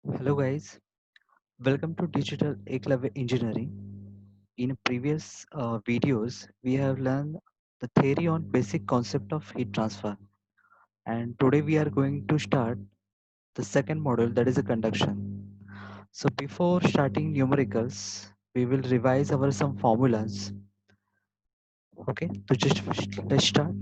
Hello guys, welcome to Digital Eklavya Engineering. In previous videos, we have learned the theory on basic concept of heat transfer, and today we are going to start the second module, that is a conduction. So before starting numericals, we will revise our some formulas. Okay, so just let's start.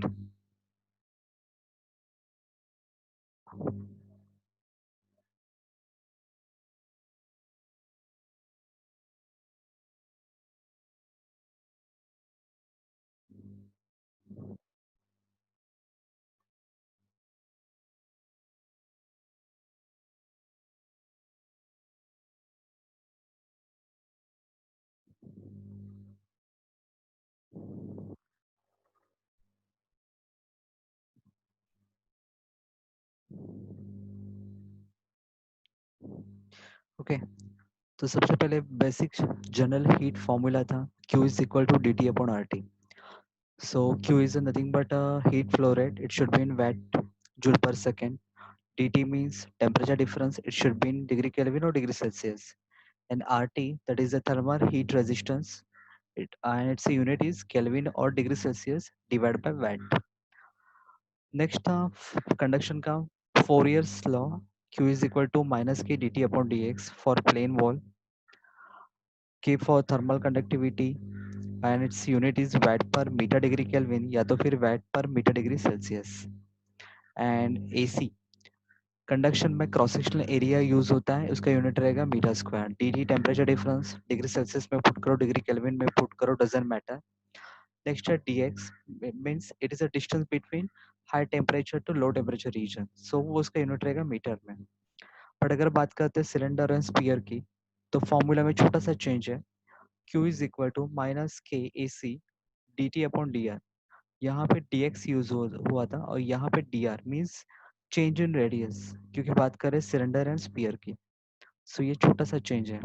Okay, तो सबसे पहले basic general heat formula था Q is equal to dt upon RT. So Q is nothing but a heat flow rate. It should be in watt joule per second. dT means temperature difference. It should be in degree Kelvin or degree Celsius. And RT, that is the thermal heat resistance. And its unit is Kelvin or degree Celsius divided by watt. Next था conduction का Fourier's law. Q is equal to minus K dt upon dx for plane wall. K for thermal conductivity and its unit is watt per meter degree Kelvin या तो फिर watt per meter degree Celsius. And AC conduction में cross sectional area use होता है, उसका unit रहेगा metre square. The temperature difference degree Celsius में put करो, डिग्री केल्विन में पुट करो, डजंट मैटर. नेक्स्ट है dx means it is a distance between high temperature to low temperature region, so वो उसका यूनिट रहेगा मीटर में. बट अगर बात करते हैं सिलेंडर एंड स्पीयर की, तो फॉर्मूला में छोटा सा चेंज है. Q is equal to minus K A C D T upon D R. यहाँ पे dx यूज हुआ था और यहाँ पे dr means change in radius, क्योंकि बात करें सिलेंडर एंड स्पीयर की. सो ये छोटा सा चेंज है.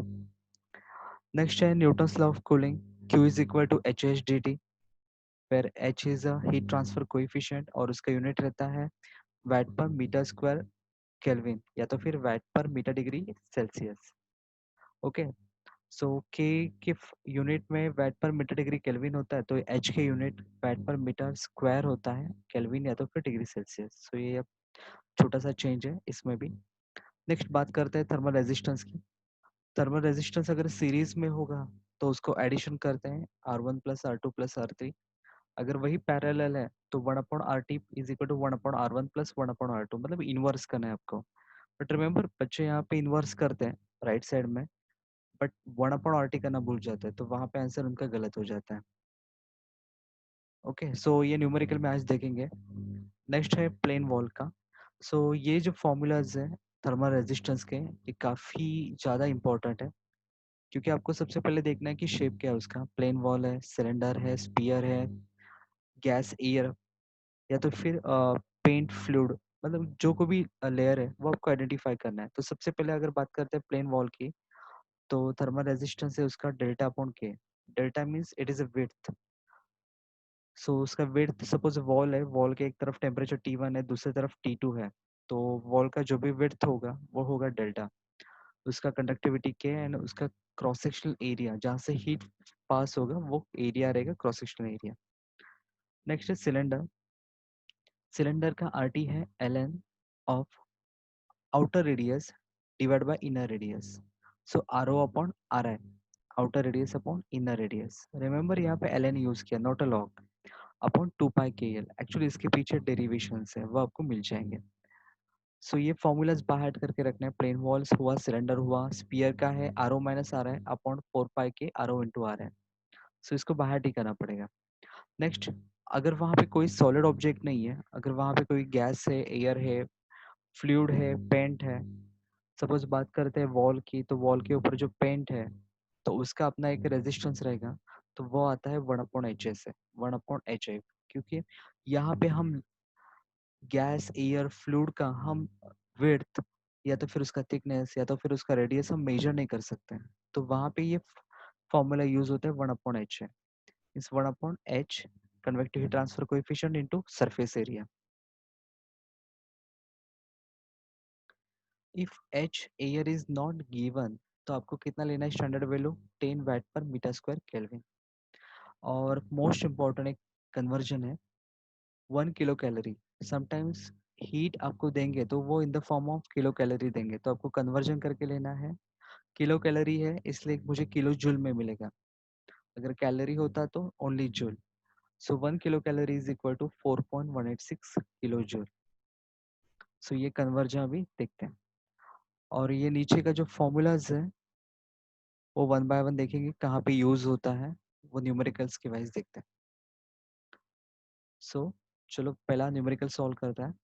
नेक्स्ट है Newton's law of cooling. Q is equal to H H D T, where H is a heat transfer coefficient और उसका यूनिट रहता है VAT per meter square kelvin या तो फिर VAT per metre degree Celsius. Okay, सो के के unit में VAT per metre degree kelvin होता है, तो एच के unit VAT per meter square होता है केल्विन या तो फिर डिग्री सेल्सियस. सो ये अब छोटा सा चेंज है इसमें भी. नेक्स्ट बात करते हैं थर्मल रेजिस्टेंस की. थर्मल रेजिस्टेंस अगर सीरीज में होगा तो उसको एडिशन करते हैं R1 plus R2 plus R3. अगर वही पैरेलल है तो 1/RT is equal to 1/R1 plus 1/R2, मतलब इनवर्स करना है आपको. बट रिमेंबर, बच्चे यहाँ पे इनवर्स करते हैं राइट साइड में, बट 1/RT करना भूल जाते हैं, तो वहाँ पे आंसर उनका गलत हो जाता है. ओके, सो ये न्यूमेरिकल में आज देखेंगे. नेक्स्ट है प्लेन वॉल का. सो ये जो फॉर्मूलाज है थर्मल रेजिस्टेंस के, ये काफ़ी ज़्यादा इंपॉर्टेंट है, क्योंकि आपको सबसे पहले देखना है कि शेप क्या है उसका. प्लेन वॉल है, सिलेंडर है, स्पीयर है, गैस एयर या तो फिर पेंट फ्लूइड, मतलब जो को भी लेयर है वो आपको आइडेंटिफाई करना है. तो सबसे पहले अगर बात करते हैं प्लेन वॉल की, तो थर्मल रेजिस्टेंस है उसका delta upon K. Delta means it is a width. So उसका विड्थ, सपोज वॉल है, वॉल के एक तरफ टेम्परेचर T1 है, दूसरी तरफ T2 है, तो वॉल का जो भी विड्थ होगा वो होगा डेल्टा. उसका कंडक्टिविटी के एंड उसका क्रॉस सेक्शनल एरिया जहाँ से हीट पास होगा वो एरिया रहेगा क्रॉस सेक्शनल एरिया. नेक्स्ट है सिलेंडर. सिलेंडर का RT है ln of outer radius divide by inner radius. So RO upon RI, outer radius upon inner radius. Remember यहाँ पे ln यूज किया, not a log, upon 2πkl. Actually इसके पीछे derivations है, वो आपको मिल जाएंगे. सो ये फॉर्मूलाज बाहर करके रखना है. प्लेन वॉल्स हुआ, सिलेंडर हुआ, स्पीयर का है RO माइनस आर है upon 4πk RO into R है. सो इसको बाहर ही करना पड़ेगा. नेक्स्ट, अगर वहाँ पे कोई सॉलिड ऑब्जेक्ट नहीं है, अगर वहाँ पे कोई गैस है, एयर है, फ्लूइड है, पेंट है, सपोज बात करते हैं वॉल की, तो वॉल के ऊपर जो पेंट है तो उसका अपना एक रेजिस्टेंस रहेगा, तो वो आता है 1/HS है, 1/HI. क्योंकि यहाँ पे हम गैस एयर फ्लूइड का हम विड्थ या तो फिर उसका थिकनेस या तो फिर उसका रेडियस हम मेजर नहीं कर सकते हैं, तो वहाँ पे ये फॉर्मूला यूज होता है 1/H है. इस 1/H convective heat transfer coefficient into surface area. If H air is not given तो आपको कितना लेना है standard value 10 VAT per meter square kelvin. और मोस्ट इम्पॉर्टेंट एक कन्वर्जन है 1 किलो कैलोरी। समटाइम्स हीट आपको देंगे तो वो इन the form of kilo calorie देंगे, तो आपको कन्वर्जन करके लेना है। किलो कैलोरी है इसलिए मुझे किलो जूल में मिलेगा, अगर कैलोरी होता तो only joule. So 1 kilo calorie is equal to 4.186 kilo joule. So ये कन्वर्जन अभी देखते हैं। और ये नीचे का जो फॉर्मूलाज है वो वन बाय वन देखेंगे कहाँ पे यूज होता है, वो न्यूमेरिकल्स के वाइज देखते हैं। सो चलो पहला न्यूमेरिकल सॉल्व करता है।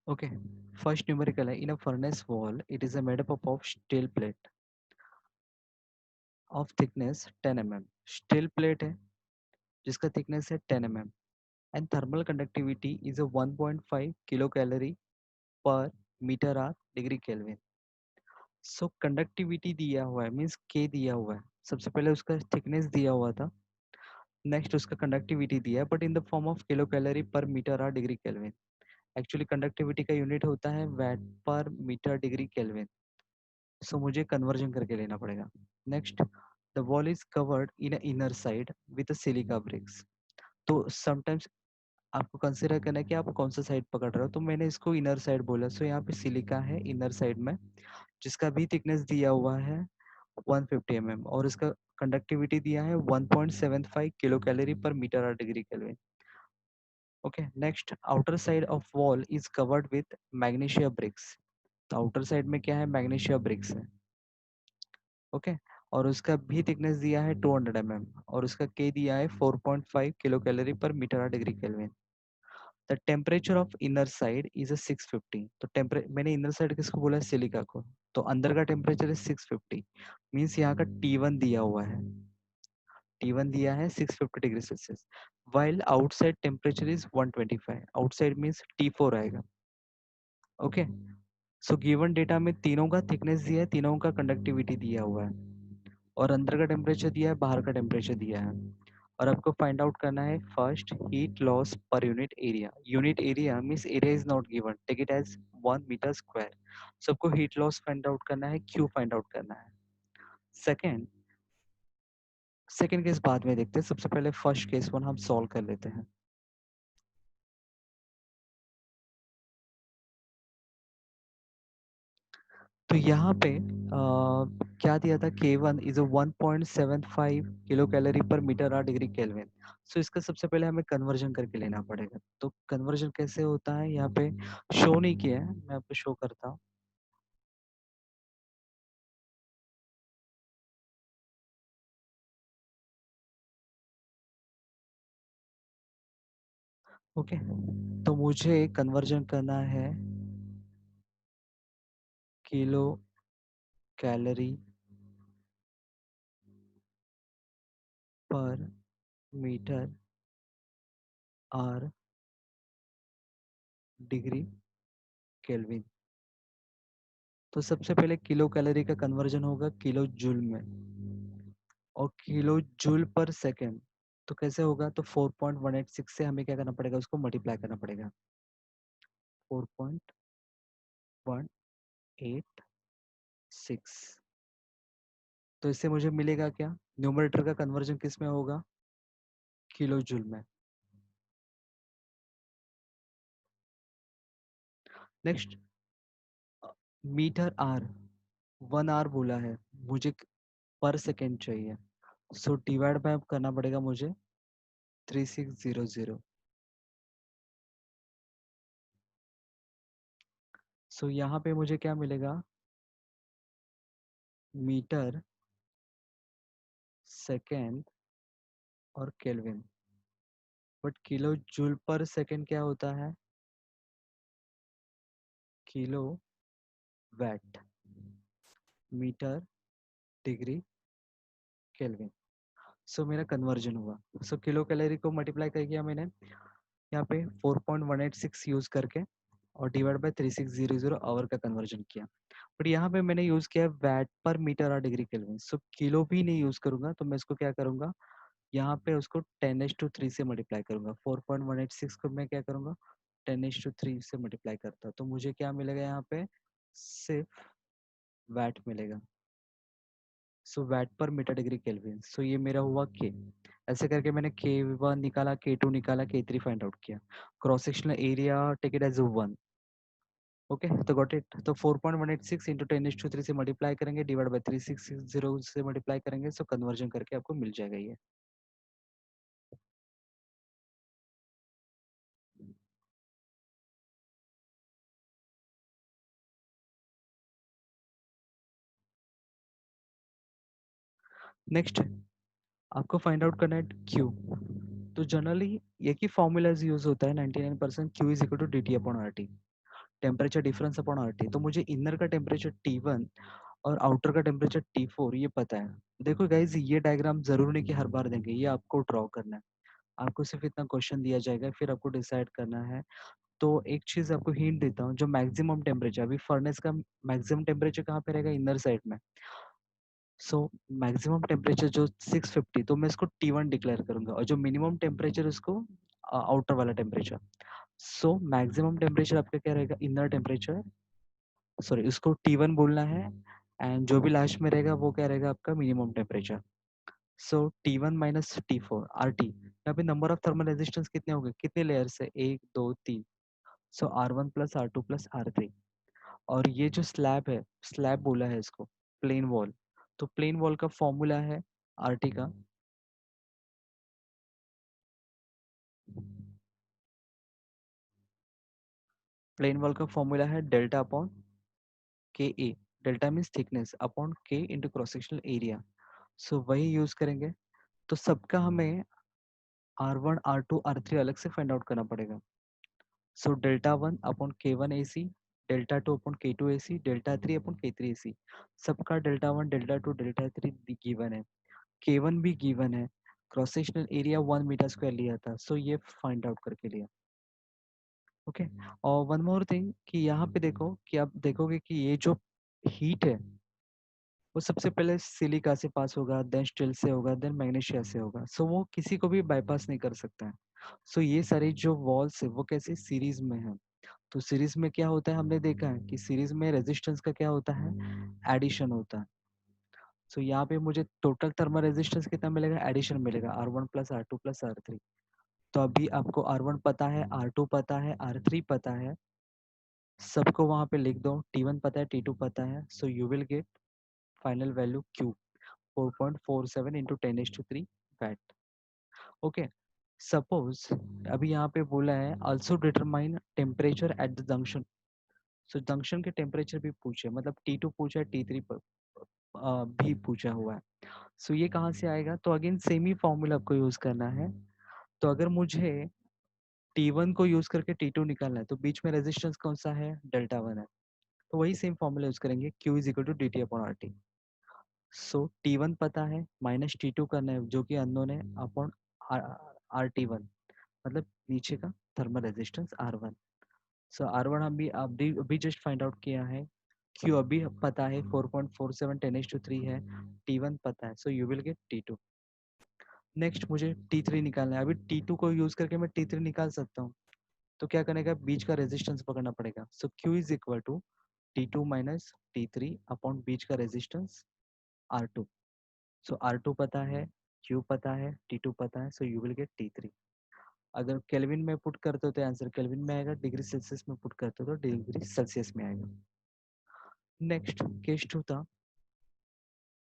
ओके, फर्स्ट न्यूमेरिकल है in a furnace wall it is a made up of steel plate of thickness 10 mm। Steel plate है जिसका थिकनेस है 10 mm and thermal conductivity is a 1.5 kilo calorie per metre hour degree Kelvin. So conductivity दिया हुआ है means के दिया हुआ है, सबसे पहले उसका थिकनेस दिया हुआ था, नेक्स्ट उसका कंडक्टिविटी दिया है but in the form of kilo calorie per metre hour degree Kelvin. Actually conductivity का यूनिट होता है VAT per metre degree Kelvin. सो मुझे कन्वर्जन करके लेना पड़ेगा। Next, the wall is covered in inner side with silica bricks. तो sometimes आपको consider करना है कि आप कौन सा साइड पकड़ रहे हो, तो मैंने इसको इनर साइड बोला। सो यहाँ पे सिलिका है इनर साइड में जिसका भी थिकनेस दिया हुआ है 150 mm और इसका कंडक्टिविटी दिया है 1.75 kilo calorie per metre hour degree kelvin. Okay, next outer side of wall is covered with magnesia bricks. तो आउटर साइड में क्या है, मैग्नीशिया ब्रिक्स है। ओके, और उसका भी थिकनेस दिया है 200 mm और उसका के दिया है 4.5 kilo calorie per metre hour degree kelvin. The temperature of inner side is a 650। तो टेम्परे मैंने इनर साइड किसको बोला है, सिलिका को। तो अंदर का टेम्परेचर है 650 मीन्स यहाँ का T1 दिया हुआ है, T1 दिया है 650 degree Celsius, while outside temperature is 125। Outside means T4 आएगा। ओके, सो गिवन डेटा में तीनों का थिकनेस दिया है, तीनों का कंडक्टिविटी दिया हुआ है और अंदर का टेम्परेचर दिया है, बाहर का टेम्परेचर दिया है। और आपको फाइंड आउट करना है first heat loss per unit area. Unit area means area is not given, take it as 1 meter square. सबको हीट लॉस फाइंड आउट करना है, क्यू फाइंड आउट करना है। सेकेंड सेकेंड केस बाद में देखते हैं, सबसे पहले फर्स्ट केस वन हम सॉल्व कर लेते हैं। तो यहाँ पे क्या दिया था, K1 is 1.75 kilo calorie per metre hour degree Kelvin. सो इसका सबसे पहले हमें कन्वर्जन करके लेना पड़ेगा। तो कन्वर्जन कैसे होता है, यहाँ पे शो नहीं किया है, मैं आपको शो करता हूँ। ओके, तो मुझे कन्वर्जन करना है kilo calorie per metre hour degree kelvin. तो सबसे पहले किलो कैलोरी का कन्वर्जन होगा किलो जूल में और किलो जूल पर सेकेंड। तो कैसे होगा, तो 4.186 से हमें क्या करना पड़ेगा, उसको मल्टीप्लाई करना पड़ेगा 4.186। तो इससे मुझे मिलेगा क्या, न्यूमरेटर का कन्वर्जन किस में होगा, किलो जूल में। नेक्स्ट, मीटर आर 1 आवर बोला है, मुझे पर सेकेंड चाहिए। सो डिवाइड बाय करना पड़ेगा मुझे 3600। सो यहाँ पे मुझे क्या मिलेगा, मीटर सेकेंड और Kelvin. But kilo joule per second क्या होता है, kilo watt metre degree Kelvin. So मेरा कन्वर्जन हुआ। सो किलो कैलोरी को मल्टीप्लाई कर किया मैंने यहाँ पे 4.186 यूज करके और डिवाइड बाय 3600 आवर का कन्वर्जन किया। बट यहाँ पे मैंने यूज किया वैट पर मीटर और डिग्री केल्विन, सो किलो भी नहीं यूज करूंगा, तो मैं इसको क्या करूंगा, यहाँ पे उसको 10⁻³ से मल्टीप्लाई करूंगा। 4.186 को मैं क्या करूंगा, 10⁻³ से मल्टीप्लाई करता, तो मुझे क्या मिलेगा यहाँ पे, सिर्फ वैट मिलेगा। सो watt per metre degree Kelvin, so ये मेरा हुआ के। ऐसे करके मैंने K1 निकाला, K2 निकाला, K3 फाइंड आउट किया। Cross sectional area take it as 1। Okay, तो गॉट इट। तो 4.186 इंटू 10⁻³ से मल्टीप्लाई करेंगे, डिवाइड बाय 3660 से मल्टीप्लाई करेंगे, सो कन्वर्जन करके आपको मिल जाएगा ये। नेक्स्ट आपको फाइंड आउट करना है क्यू। तो जनरली एक ही फॉर्मूलाज यूज होता है 99%, Q is equal to D T upon R T, temperature difference upon R T. तो मुझे इनर का टेम्परेचर T1 और आउटर का टेम्परेचर T4 ये पता है। देखो गाइज, ये डायग्राम जरूर नहीं कि हर बार देंगे, ये आपको ड्रॉ करना है। आपको सिर्फ इतना क्वेश्चन दिया जाएगा, फिर आपको डिसाइड करना है। तो एक चीज आपको हिंट देता हूँ, जो मैक्सिमम टेम्परेचर, अभी फर्नेस का मैक्सिमम टेम्परेचर कहाँ पे रहेगा, इनर साइड में। सो मैक्सिमम टेम्परेचर जो 650, तो मैं इसको T1 डिक्लेयर करूंगा, और जो मिनिमम टेम्परेचर उसको आउटर वाला टेम्परेचर। सो मैक्सिमम टेम्परेचर आपका क्या रहेगा, इनर टेम्परेचर, सॉरी उसको T1 बोलना है। एंड जो भी लास्ट में रहेगा वो क्या रहेगा, आपका मिनिमम टेम्परेचर। सो T1 माइनस T4 RT। यहाँ पे नंबर ऑफ थर्मल रेजिस्टेंस कितने हो गए, कितने लेयर्स है, 1 2 3। सो R1 plus R2 plus R3। और ये जो स्लैब है, स्लैब बोला है इसको, प्लेन वॉल। तो प्लेन वॉल का फॉर्मूला है RT का, प्लेन वॉल का फॉर्मूला है डेल्टा अपॉन के ए। डेल्टा मीन्स थिकनेस अपॉन के इंटू क्रॉस सेक्शनल एरिया। सो वही यूज करेंगे। तो सबका हमें R1 R2 R3 अलग से फाइंड आउट करना पड़ेगा। So delta 1 upon K1 AC, delta 2 upon K2 AC, delta 3 upon K3 AC। सबका डेल्टा 1 डेल्टा 2 डेल्टा 3 गिवन है, K1 भी गिवन है। Cross sectional area 1 meter square लिया था, सो ये फाइंड आउट करके लिया। ओके। और वन मोर थिंग कि यहाँ पे देखो कि आप देखोगे कि ये जो हीट है वो सबसे पहले सिलिका से पास होगा, देन स्टील से होगा, देन मैग्नीशिया से होगा। सो वो किसी को भी बाईपास नहीं कर सकता है। सो ये सारी जो वॉल्स है वो कैसे सीरीज में है। तो सीरीज में क्या होता है, हमने देखा है कि सीरीज में रेजिस्टेंस का क्या होता है, एडिशन होता है। सो यहाँ पे मुझे टोटल थर्मल रेजिस्टेंस कितना मिलेगा, एडिशन मिलेगा, R1 plus R2 plus R3। तो अभी आपको R1 पता है, R2 पता है, R3 पता है, सबको वहां पे लिख दो। T1 पता है, T2 पता है, so you will get final value Q 4.47 into 10⁻³ watt. Okay. Suppose अभी यहाँ पे बोला है also determine temperature at the junction. So junction के टेम्परेचर भी पूछे, मतलब T2 पूछा है, T3 भी पूछा हुआ है। सो ये कहाँ से आएगा, तो अगेन सेम ही फॉर्मूला आपको यूज करना है। तो अगर मुझे T1 को यूज करके T2 निकालना है, तो बीच में रेजिस्टेंस कौन सा है, डेल्टा 1 है। तो वही सेम फॉर्मूला यूज करेंगे, Q is equal to D T upon R T. So T1 पता है, माइनस T2 करना है जो कि अननोन है, अपॉन RT1, मतलब नीचे का थर्मल रेजिस्टेंस R1। सो R1 हम भी अभी जस्ट फाइंड आउट किया है। Q अभी पता है 4.47 10⁻³ है। T1 पता है, so you will gate T2। Next मुझे T3 निकालना है। अभी T2 को यूज करके मैं T3 निकाल सकता हूँ। तो क्या करने का, बीच का रेजिस्टेंस पकड़ना पड़ेगा। So Q is equal to T2 minus T3 upon बीच का रेजिस्टेंस R2। सो R2 पता है, Q पता है, T2 पता है, so you will gate T3। अगर केल्विन में पुट करते हो तो आंसर केल्विन में आएगा, डिग्री सेल्सियस में पुट करते हो तो डिग्री सेल्सियस में आएगा। नेक्स्ट केस 2 था,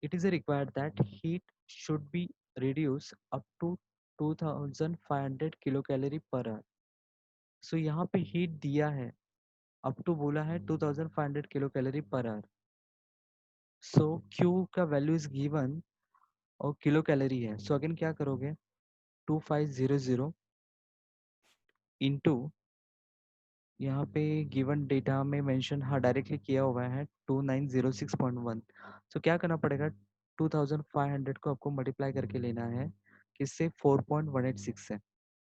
it is required that heat should be reduce up to 2500 kilo calorie per hour. So यहाँ पे हीट दिया है, अप टू बोला है 2500 किलो कैलोरी पर आवर। सो Q का वैल्यू इज गिवन और किलो कैलोरी है। सो अगेन क्या करोगे, 2500 इंटू, यहाँ पे गिवन डेटा में मेंशन हाँ डायरेक्टली किया हुआ है 2906.1। सो क्या करना पड़ेगा, 2500 को आपको मल्टीप्लाई करके लेना है, किससे, 4.186 से।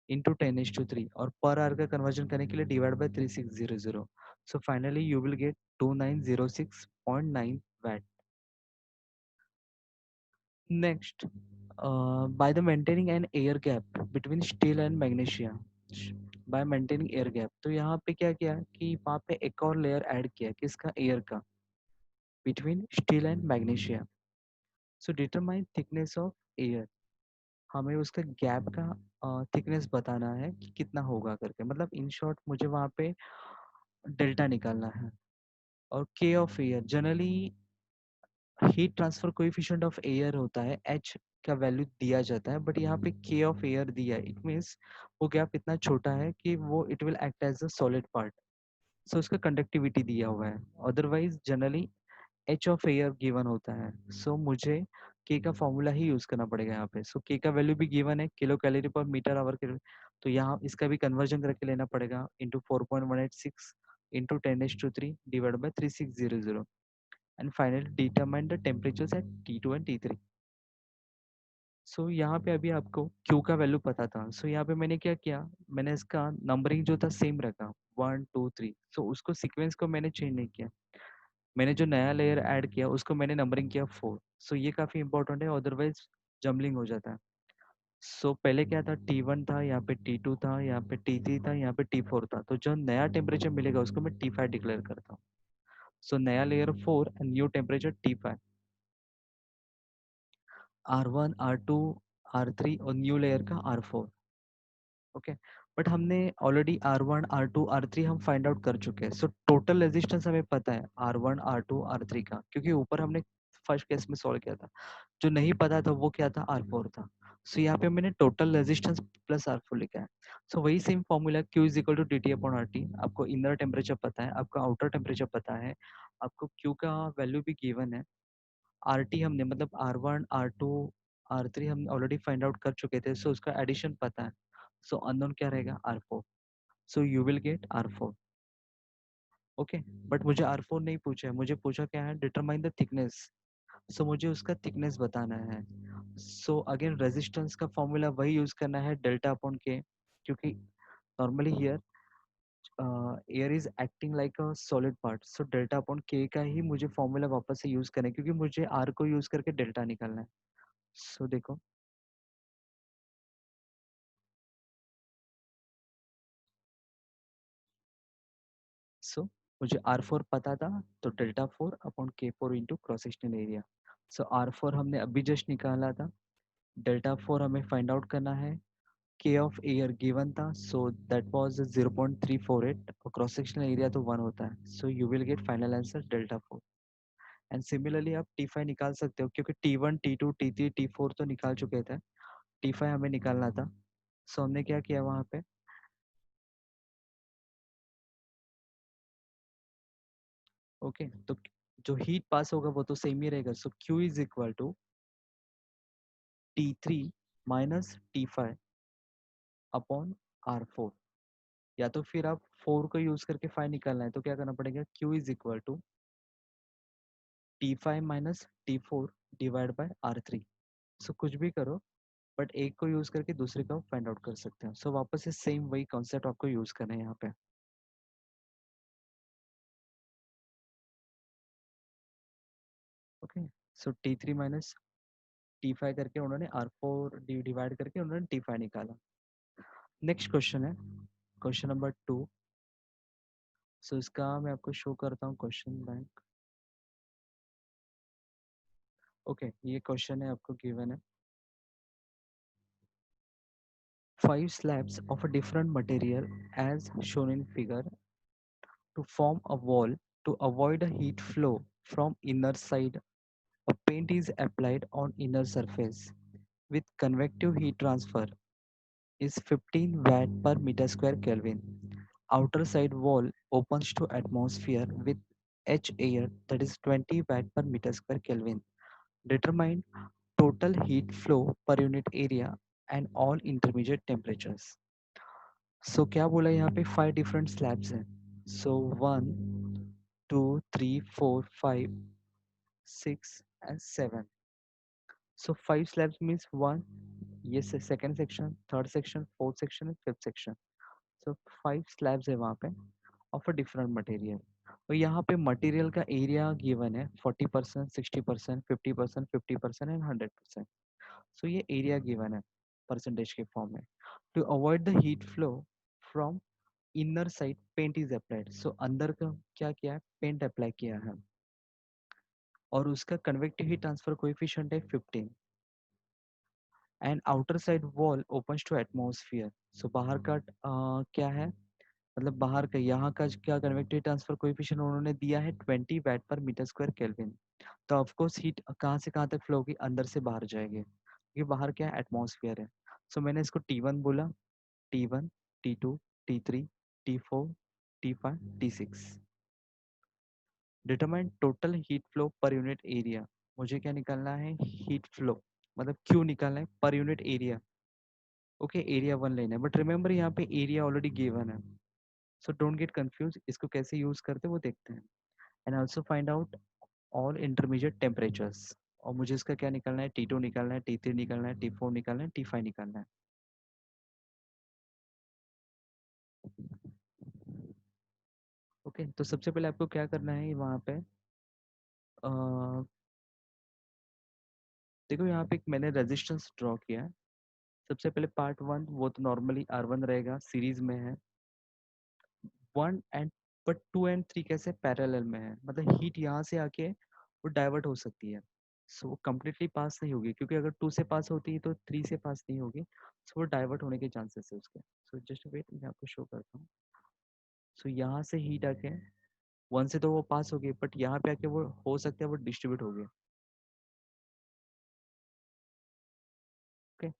इंटू 10 is to 3 और पर आवर का कन्वर्जन करने के लिए divide by 3600. So finally you will get 2906.9 watt. Next, by the maintaining an air gap between steel and magnesia, by maintaining air gap, तो यहाँ पे क्या किया कि वहाँ पे एक और लेयर ऐड किया किसका, एयर का, between steel and magnesia. So determine thickness of air. हमें उसका गैप का थिकनेस बताना है कि कितना होगा करके, मतलब इन शॉर्ट मुझे वहाँ पे डेल्टा निकालना है. और के of air, generally heat transfer coefficient of air होता है, एच का वैल्यू दिया जाता है, बट यहाँ पे के ऑफ एयर दिया है. इट मीन्स वो गैप इतना छोटा है कि वो it will act as a solid part. So उसका कंडक्टिविटी दिया हुआ है. Otherwise generally H of air given होता है. सो मुझे के का फॉर्मूला ही यूज करना पड़ेगा यहाँ पे. सो के का वैल्यू भी गिवन है, kilo calorie per meter hour K. तो यहाँ इसका भी कन्वर्जन करके लेना पड़ेगा, into 4.186 into 10 is to 3 divide by 3600. And finally determine the temperatures at T2 and T3. So यहाँ पे अभी आपको Q का वैल्यू पता था. सो यहाँ पे मैंने क्या किया, मैंने इसका नंबरिंग जो था सेम रखा, 1 2 3. सो उसको सीक्वेंस को मैंने चेंज नहीं किया. मैंने जो नया लेयर ऐड किया उसको मैंने नंबरिंग किया 4. सो ये काफ़ी इंपॉर्टेंट है, अदरवाइज जम्बलिंग हो जाता है. सो पहले क्या था, T1 था, यहाँ पे T2 था, यहाँ पे T3 था, यहाँ पे T4 था. तो जो नया टेम्परेचर मिलेगा उसको मैं T5 डिक्लेयर करता हूँ. सो नया layer 4 and new temperature T5. R1 R2 R3 और न्यू लेयर का R4. ओके, बट हमने ऑलरेडी R1 R2 R3 हम फाइंड आउट कर चुके हैं. सो टोटल रेजिस्टेंस हमें पता है R1 R2 R3 का, क्योंकि ऊपर हमने फर्स्ट केस में सॉल्व किया था. जो नहीं पता था वो क्या था, R4 था. सो यहाँ पे मैंने टोटल रेजिस्टेंस प्लस R4 लिखा है. सो वही same formula Q is equal to D T upon R T. आपको इनर टेम्परेचर पता है, आपका आउटर टेम्परेचर पता है, आपको Q का वैल्यू भी गिवन है. आर टी हमने मतलब R1 R2 R3 हम ऑलरेडी फाइंड आउट कर चुके थे. सो उसका एडिशन पता है. सो अननोन क्या रहेगा, R4. So you will gate R4. Okay, but मुझे R4 नहीं पूछा है, मुझे पूछा क्या है, डिटरमाइन द थिकनेस. सो मुझे उसका थिकनेस बताना है. सो अगेन रेजिस्टेंस का फॉर्मूला वही यूज करना है, डेल्टा अपॉन के, क्योंकि normally here air is acting like a solid part. So delta upon के का ही मुझे फॉर्मूला वापस से यूज करना है, क्योंकि मुझे आर को यूज करके डेल्टा निकालना है. सो देखो, सो मुझे R4 पता था, तो delta 4 upon K4 into cross sectional area. So R4 हमने अभी जस्ट निकाला था, डेल्टा 4 हमें फाइंड आउट करना है. K ऑफ एयर गिवन था, सो दैट वाज 0.348 और क्रॉस सेक्शनल एरिया तो 1 होता है. So you will get final answer delta 4. And similarly आप T5 निकाल सकते हो, क्योंकि T1 T2 T3 T4 तो निकाल चुके थे, T5 हमें निकालना था. सो हमने क्या किया वहाँ पे, ओके, तो जो हीट पास होगा वो तो सेम ही रहेगा. So Q is equal to T3 minus T5 upon R4. या तो फिर आप 4 को यूज करके 5 निकालना है, तो क्या करना पड़ेगा, Q is equal to T5 minus T4 divide by R3. So कुछ भी करो, बट एक को यूज करके दूसरे का फाइंड आउट कर सकते हैं. सो वापस से सेम वही कॉन्सेप्ट आपको यूज करना है यहाँ पे. ओके, सो T3 माइनस T5 करके उन्होंने R4 डिवाइड करके उन्होंने T5 निकाला. नेक्स्ट क्वेश्चन है क्वेश्चन नंबर 2. सो इसका मैं आपको शो करता हूँ क्वेश्चन बैंक. ओके, ये क्वेश्चन है आपको गिवन है, 5 slabs of a different material as shown in figure to form a wall. To avoid a heat flow from inner side, a paint is applied on inner surface with convective heat transfer is 15 watt per meter square Kelvin. Outer side wall opens to atmosphere with H air, that is 20 watt per meter square Kelvin. Determine total heat flow per unit area and all intermediate temperatures. सो क्या बोला यहाँ पे, 5 different slabs हैं. सो 1 2 3 4 5 6 and 7. So 5 slabs means 1 ये second section, third section, fourth section, fifth section. So 5 slabs है वहाँ पे of a different material. और यहाँ पे मटेरियल का एरिया गिवन है 40%, 60%, 50%, 50% एंड 100%। सो ये एरिया गिवन है परसेंटेज के फॉर्म में। To avoid the heat flow from inner side paint is applied. So अंदर का क्या किया है, पेंट अप्लाई किया है और उसका कन्वेक्टिव हीट ट्रांसफर कोएफिशिएंट है 15 and outer side wall opens to atmosphere. So बाहर का क्या है, मतलब बाहर का यहाँ का क्या कन्वेक्टिव ट्रांसफर कोएफिशिएंट उन्होंने दिया है 20 वाट पर मीटर स्क्वायर केल्विन। तो ऑफ कोर्स हीट कहाँ से कहाँ तक फ्लो होगी, अंदर से बाहर जाएगी। ये बाहर क्या है, एटमॉस्फेयर है। सो मैंने इसको T1 बोला, T1, T2, T3, T4, T5, T6। Determine total heat flow पर यूनिट एरिया। मुझे क्या निकालना है, हीट फ्लो, मतलब क्यू निकालना है पर यूनिट एरिया। ओके, एरिया 1 लेना है, बट रिमेंबर यहाँ पे एरिया ऑलरेडी गिवन है। सो डोंट गेट कंफ्यूज, इसको कैसे यूज करते हैं वो देखते हैं। And also find out all intermediate temperatures. और मुझे इसका क्या निकालना है, T2 निकालना है, T3 निकालना है, T4 निकालना है, T5 निकालना है। ओके, तो सबसे पहले आपको क्या करना है वहाँ पे, अ, देखो यहाँ पे मैंने रेजिस्टेंस ड्रॉ किया है। सबसे पहले पार्ट 1 वो तो नॉर्मली R1 रहेगा, सीरीज में है। 1 एंड बट 2 एंड 3 कैसे पैरेलल में है, मतलब हीट यहाँ से आके वो डाइवर्ट हो सकती है। सो वो कम्प्लीटली पास नहीं होगी, क्योंकि अगर 2 से पास होती है तो 3 से पास नहीं होगी। सो वो डाइवर्ट होने के चांसेस है उसके। सो जस्ट वेट, मैं आपको शो करता हूँ। सो यहाँ से हीट आके 1 से तो वो पास होगी, बट यहाँ पे आके वो हो सकता है वो डिस्ट्रीब्यूट हो गया। ओके,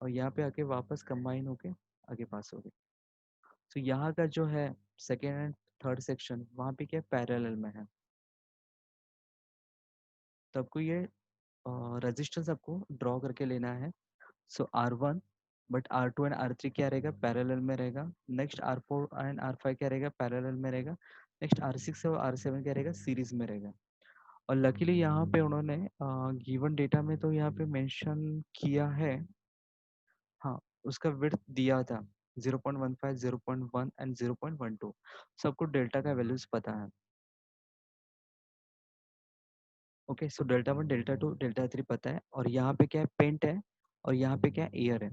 और यहाँ पे आके वापस कंबाइन होके आगे पास हो गई। तो यहाँ का जो है सेकेंड एंड थर्ड सेक्शन, वहाँ पे क्या पैरेलल में है। तो आपको ये रेजिस्टेंस आपको ड्रॉ करके लेना है। सो R1, but R2 and R3 क्या रहेगा, पैरेलल में रहेगा। नेक्स्ट R4 एंड R5 क्या रहेगा, पैरेलल में रहेगा। नेक्स्ट R6 और R7 क्या रहेगा, सीरीज में रहेगा। और लकीली यहाँ पे उन्होंने गिवन डेटा में तो यहाँ पे मेंशन किया है, हाँ, उसका विड्थ दिया था 0.15, 0.1 एंड 0.12। सबको डेल्टा का वैल्यूज पता है। ओके, सो डेल्टा 1, डेल्टा 2, डेल्टा 3 पता है। और यहाँ पे क्या है, पेंट है। और यहाँ पे क्या है, एयर है।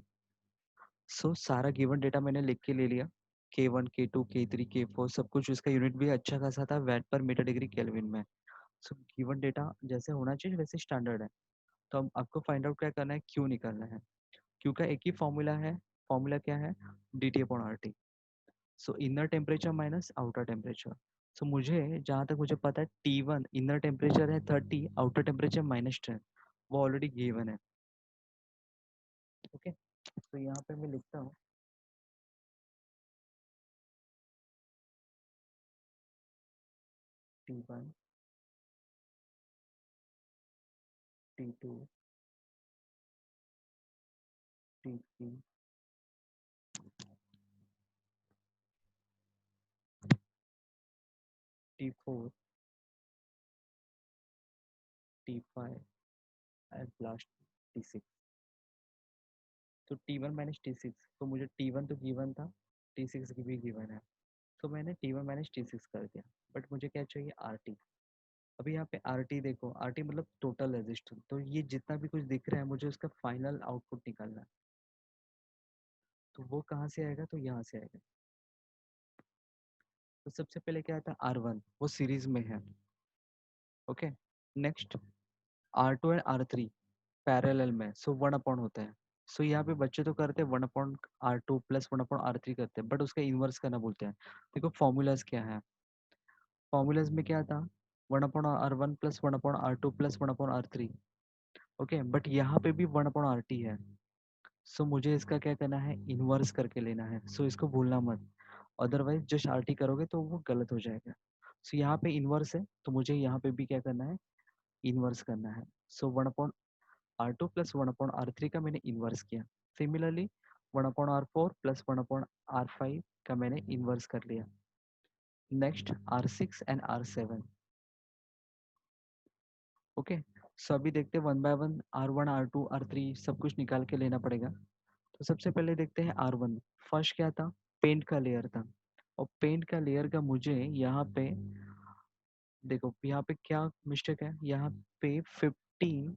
सो सारा गिवन डेटा मैंने लिख के ले लिया। K1, K2, K3, K4 सब कुछ, उसका यूनिट भी अच्छा खासा था, VAT per metre degree Kelvin में। सो गिवन डेटा जैसे होना चाहिए वैसे स्टैंडर्ड है। तो अब आपको फाइंड आउट क्या करना है, क्यू निकालना है। क्यू का एक ही फॉर्मूला है। फॉर्मूला क्या है, dt/RT। So inner temperature minus outer temperature. So मुझे जहाँ तक मुझे पता है, T1 इनर टेम्परेचर है 30, आउटर टेम्परेचर -10, वो ऑलरेडी गिवन है। ओके, तो यहाँ पे मैं लिखता हूँ T1, T2, T3, T4, T5 and last T6। तो T1 माइनस T6, तो मुझे T1 तो गिवन था, T6 की भी गिवन है। तो मैंने T1 माइनस T6 कर दिया। बट मुझे क्या चाहिए, RT। अभी यहाँ पे RT देखो, RT मतलब टोटल रेजिस्टेंस। तो ये जितना भी कुछ दिख रहा है मुझे उसका फाइनल आउटपुट निकालना है। तो वो कहाँ से आएगा, तो यहाँ से आएगा। तो सबसे पहले क्या आता है, R1, वो सीरीज में है। Okay, next R2 and R3 parallel में, सो 1 अपॉन होता है। सो यहाँ पे बच्चे तो करते हैं 1/R2 प्लस 1/R3 करते हैं, बट उसका इन्वर्स करना बोलते हैं। देखो फॉर्मूलाज क्या है, फॉर्मूलाज में क्या था, 1/R1 plus 1/R2 plus 1/R3। Okay, but यहाँ पे भी 1/RT है। सो मुझे इसका क्या करना है, इन्वर्स करके लेना है। सो इसको भूलना मत, अदरवाइज जस्ट RT करोगे तो वो गलत हो जाएगा। सो यहाँ पे इन्वर्स है, तो मुझे यहाँ पे भी क्या करना है, इन्वर्स करना है। सो 1/R2 प्लस 1/R3 का मैंने इन्वर्स किया। सिमिलरली 1/R4 प्लस 1/R5 का मैंने इन्वर्स कर लिया। Next R6 and R7। Okay, सो अभी देखते हैं one by one, R1 R2 R3 सब कुछ निकाल के लेना पड़ेगा। तो सबसे पहले देखते हैं R1। फर्स्ट क्या था, पेंट का लेयर था, और पेंट का लेयर का मुझे यहाँ पे देखो, यहाँ पे क्या मिस्टेक है, यहाँ पे 15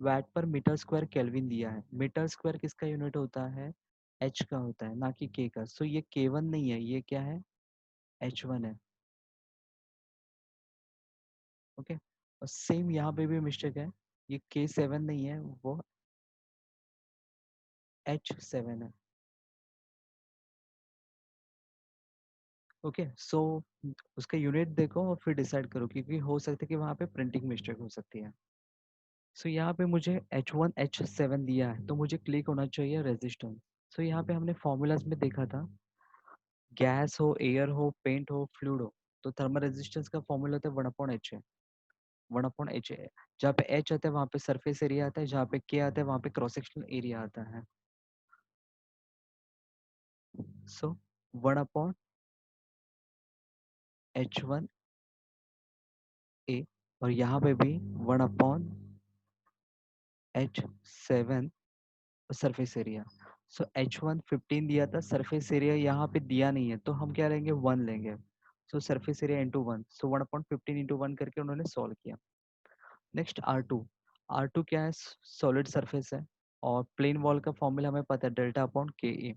VAT per meter square kelvin दिया है। मीटर स्क्वायर किसका यूनिट होता है, एच का होता है, ना कि के का। सो ये K1 नहीं है, ये क्या है, H1 है। ओके, और सेम यहाँ पे भी मिस्टेक है, ये K7 नहीं है, वो H7 है। ओके, सो उसका यूनिट देखो और फिर डिसाइड करो, क्योंकि हो सकता है कि वहाँ पे प्रिंटिंग मिस्टेक हो सकती है। सो यहाँ पे मुझे H1 H7 दिया है, तो मुझे क्लिक होना चाहिए रेजिस्टेंस। सो यहाँ पे हमने फॉर्मूलाज में देखा था, गैस हो, एयर हो, पेंट हो, फ्लूइड हो, तो थर्मल रेजिस्टेंस का फॉर्मूला होता है 1/h है। 1/h है, जहाँ पे H आता है वहाँ पे सरफेस एरिया आता है, जहाँ पे K आता है वहाँ पे क्रॉस सेक्शनल एरिया आता है। सो 1/h1 ए, और यहाँ पे भी 1/h7 सरफेस एरिया। सो H1 15 दिया था, सरफेस एरिया यहाँ पे दिया नहीं है, तो हम क्या लेंगे, 1 लेंगे। सो सरफेस एरिया इंटू 1, सो 1/15 इंटू 1 करके उन्होंने सॉल्व किया। Next R2। R2 क्या है, सॉलिड सरफेस है, और प्लेन वॉल का फॉर्मूला हमें पता है, डेल्टा अपॉन के ए।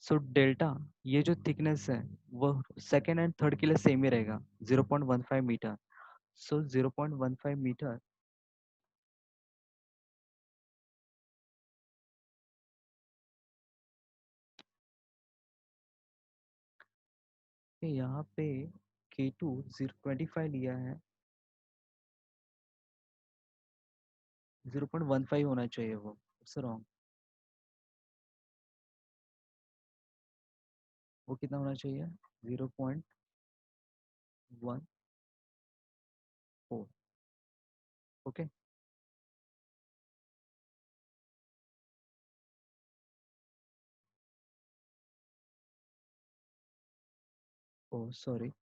सो डेल्टा, ये जो थिकनेस है वो सेकेंड एंड थर्ड के लिए सेम ही रहेगा, 0.15 मीटर। सो 0.15 मीटर, यहाँ पे K2 0.25 लिया है, 0.15 होना चाहिए, वो इट्स रॉन्ग। वो कितना होना चाहिए, 0.14। ओके, ओ सॉरी,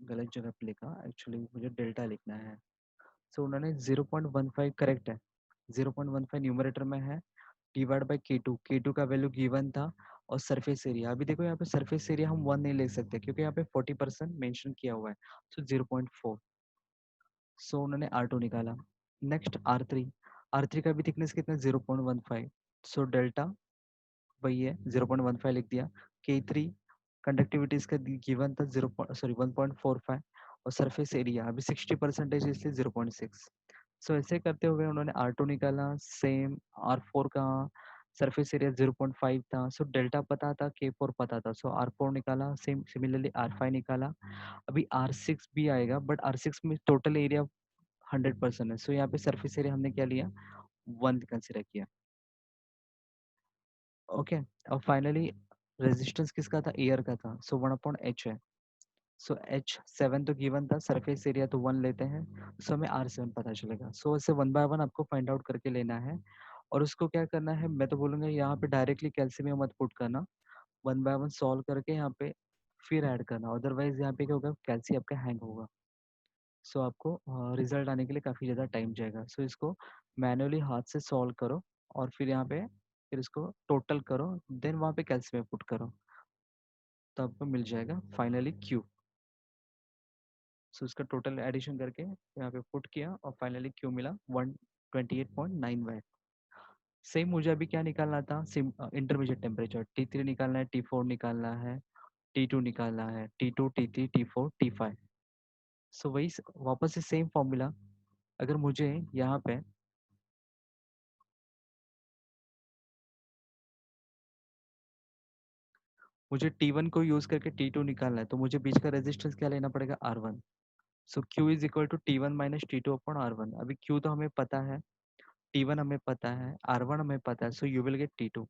गलत जगह पे लिखा, एक्चुअली मुझे डेल्टा लिखना है। सो उन्होंने 0.15 करेक्ट है, 0.15 न्यूमरेटर में है, डिवाइड बाई के टू का वैल्यू गिवन था, और सरफेस एरिया, अभी देखो यहाँ पे सरफेस एरिया हम 1 नहीं ले सकते, क्योंकि यहाँ पे 40% मेंशन किया हुआ है। सो 0.4। सो उन्होंने R2 निकाला। Next R3। R3 का भी थिकनेस कितना, 0.15। सो डेल्टा वही है, 0.15 लिख दिया। K3 कंडक्टिविटी इसका गिवन था 1.45, और सरफेस एरिया अभी 60% इसलिए 0.6। सो ऐसे करते हुए उन्होंने R2 निकाला, सेम R4 का सरफेस एरिया 0.5 था, सो डेल्टा पता था, K4 पता था, सो R4 निकाला, सेम सिमिलरली R5 निकाला। अभी R6 भी आएगा, बट R6 में टोटल एरिया 100% है, सो यहाँ पे सरफेस एरिया हमने क्या लिया, 1 कंसिडर किया। ओके, और फाइनली रेजिस्टेंस किसका था, एयर का था, सो 1/h है। सो H7 तो गिवन था, सरफेस एरिया तो 1 लेते हैं, सो हमें R7 पता चलेगा। सो इसे 1 बाय 1 आपको फाइंड आउट करके लेना है, और उसको क्या करना है, मैं तो बोलूँगा यहाँ पे डायरेक्टली कैल्शियम मत पुट करना, 1 बाय 1 सॉल्व करके यहाँ पे फिर ऐड करना, अदरवाइज यहाँ पे क्या होगा, कैल्शियम आपका हैंग होगा। सो आपको रिजल्ट आने के लिए काफ़ी ज़्यादा टाइम जाएगा। सो इसको मैनुअली हाथ से सॉल्व करो, और फिर यहाँ पे फिर इसको टोटल करो, देन वहाँ पे कैल्शियम पुट करो, तो आपको मिल जाएगा फाइनली क्यू। सो इसका टोटल एडिशन करके यहाँ पे पुट किया, और फाइनली क्यू मिला 128.9 वाट। सेम मुझे अभी क्या निकालना था, इंटरमीडिएट टेम्परेचर, T3 निकालना है, T4 निकालना है, T2 निकालना है, T2 T3 T4 T5। सो वही वापस से सेम फॉर्मूला, अगर मुझे यहाँ पे मुझे T1 को यूज करके T2 निकालना है, तो मुझे बीच का रेजिस्टेंस क्या लेना पड़ेगा, R1। So Q is equal to T1 minus T2 upon R1। अभी Q तो हमें पता है, T1 हमें पता है, R1 हमें पता है, so you will gate T2।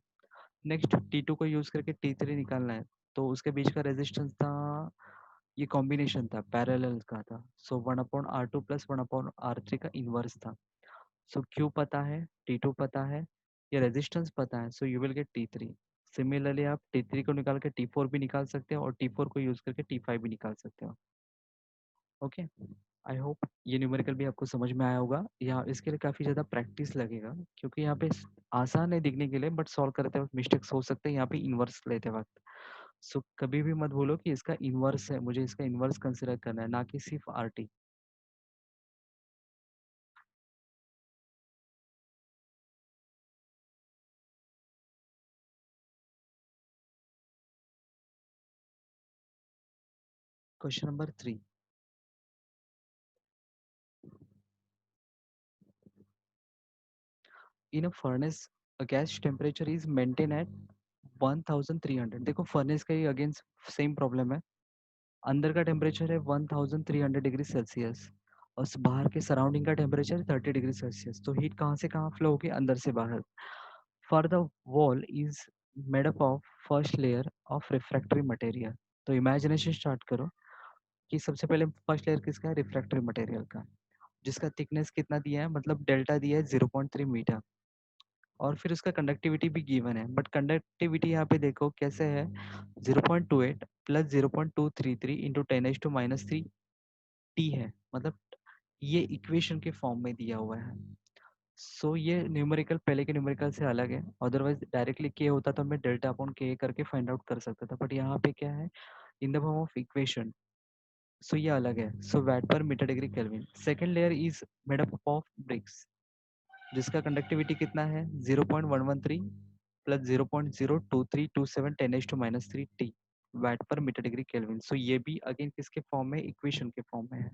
Next T2 को यूज करके T3 निकालना है, तो उसके बीच का रेजिस्टेंस था, ये कॉम्बिनेशन था, पैरेलल का था, सो 1/R2 प्लस 1/R3 का इनवर्स था। सो Q पता है, T2 पता है, ये रेजिस्टेंस पता है, so you will gate T3। Similarly आप T3 को निकाल के T4 भी निकाल सकते हो, और T4 को यूज करके T5 भी निकाल सकते हो। ओके, आई होप ये न्यूमेरिकल भी आपको समझ में आया होगा। या इसके लिए काफ़ी ज़्यादा प्रैक्टिस लगेगा, क्योंकि यहाँ पे आसान है दिखने के लिए, बट सॉल्व करते वक्त मिस्टेक्स हो सकते हैं यहाँ पे इन्वर्स लेते वक्त। सो कभी भी मत बोलो कि इसका इन्वर्स है, मुझे इसका इन्वर्स कंसिडर करना है, ना कि सिर्फ R T. Question number 3। In a furnace a gas temperature is maintain at 1300। देखो फर्नेस का ही अगेंस्ट सेम प्रॉब्लम है। अंदर का टेम्परेचर है 1300 डिग्री सेल्सियस, और बाहर के सराउंडिंग का टेम्परेचर 30 डिग्री सेल्सियस। तो हीट कहाँ से कहाँ फ्लो होगी, अंदर से बाहर। For the wall is made up of first layer of refractory material. तो इमेजिनेशन स्टार्ट करो कि सबसे पहले फर्स्ट लेयर किसका है, रिफ्रैक्टरी मटेरियल का, जिसका थिकनेस कितना दिया है, मतलब डेल्टा दिया है 0.3 मीटर। और फिर उसका कंडक्टिविटी भी गिवन है, बट कंडक्टिविटी यहाँ पे देखो कैसे है, 0.28 प्लस 0.233 इंटू 10⁻³ टी है, मतलब ये इक्वेशन के फॉर्म में दिया हुआ है। सो ये न्यूमेरिकल पहले के न्यूमेरिकल से अलग है। अदरवाइज डायरेक्टली के होता तो मैं डेल्टा अपॉन के करके फाइंड आउट कर सकता था, बट यहाँ पे क्या है, in the form of equation. So ये अलग है। So watt per metre degree Kelvin. Second layer is made up of bricks, जिसका कंडक्टिविटी कितना है, 0.113 plus 0.02327 10⁻³ T watt per metre degree Kelvin. So ये भी अगेन किसके फॉर्म में, इक्वेशन के फॉर्म में है।